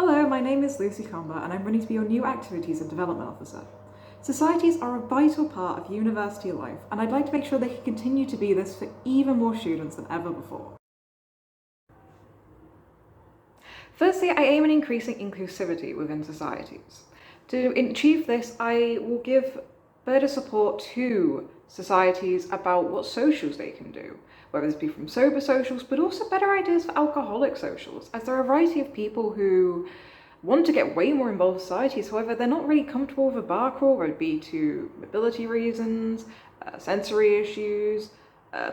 Hello, my name is Lucy Comber and I'm running to be your new Activities and Development Officer. Societies are a vital part of university life and I'd like to make sure they can continue to be this for even more students than ever before. Firstly, I aim at increasing inclusivity within societies. To achieve this, I will give better support to societies about what socials they can do, whether this be from sober socials, but also better ideas for alcoholic socials, as there are a variety of people who want to get way more involved in societies, however, they're not really comfortable with a bar crawl, whether it be to mobility reasons, sensory issues,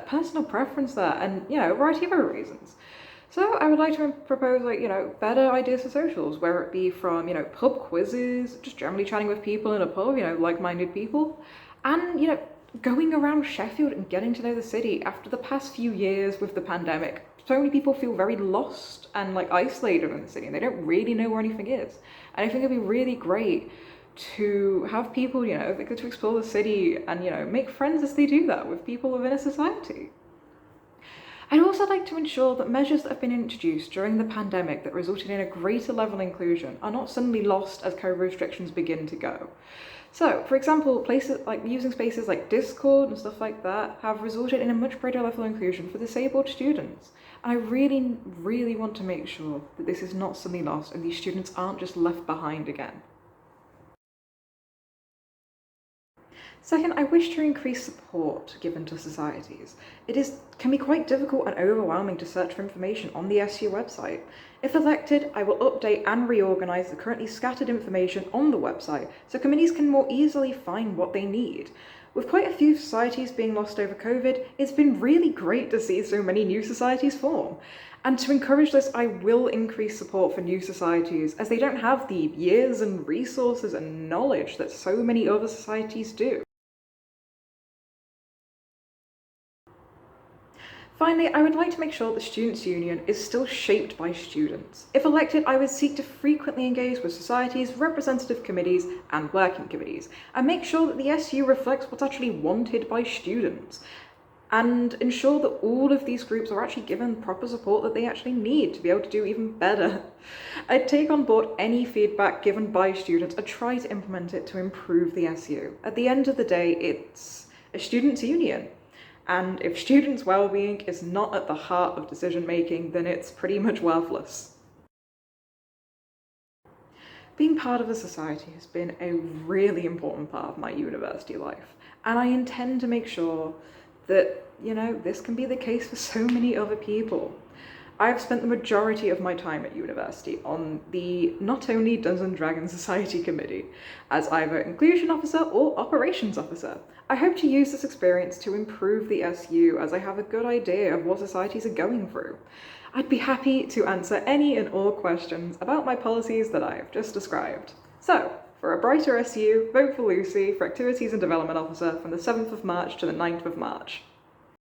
personal preference there, and, a variety of other reasons. So I would like to propose, better ideas for socials, whether it be from, pub quizzes, just generally chatting with people in a pub, like-minded people, and, going around Sheffield and getting to know the city. After the past few years with the pandemic, so many people feel very lost and isolated in the city, and they don't really know where anything is. And I think it'd be really great to have people, they get to explore the city and, make friends as they do that with people within a society. I'd also like to ensure that measures that have been introduced during the pandemic that resulted in a greater level of inclusion are not suddenly lost as COVID restrictions begin to go. So, for example, places using spaces like Discord and stuff like that have resulted in a much greater level of inclusion for disabled students. And I really, really want to make sure that this is not suddenly lost and these students aren't just left behind again. Second, I wish to increase support given to societies. Can be quite difficult and overwhelming to search for information on the SU website. If elected, I will update and reorganise the currently scattered information on the website so committees can more easily find what they need. With quite a few societies being lost over COVID, it's been really great to see so many new societies form. And to encourage this, I will increase support for new societies as they don't have the years and resources and knowledge that so many other societies do. Finally, I would like to make sure the Students' Union is still shaped by students. If elected, I would seek to frequently engage with societies, representative committees, and working committees, and make sure that the SU reflects what's actually wanted by students, and ensure that all of these groups are actually given proper support that they actually need to be able to do even better. I'd take on board any feedback given by students and try to implement it to improve the SU. At the end of the day, it's a students' union. And if students' well-being is not at the heart of decision-making, then it's pretty much worthless. Being part of a society has been a really important part of my university life, and I intend to make sure that, this can be the case for so many other people. I've spent the majority of my time at university on the not only Dungeons & Dragons Society Committee, as either Inclusion Officer or Operations Officer. I hope to use this experience to improve the SU as I have a good idea of what societies are going through. I'd be happy to answer any and all questions about my policies that I have just described. So, for a brighter SU, vote for Lucy for Activities and Development Officer from the 7th of March to the 9th of March.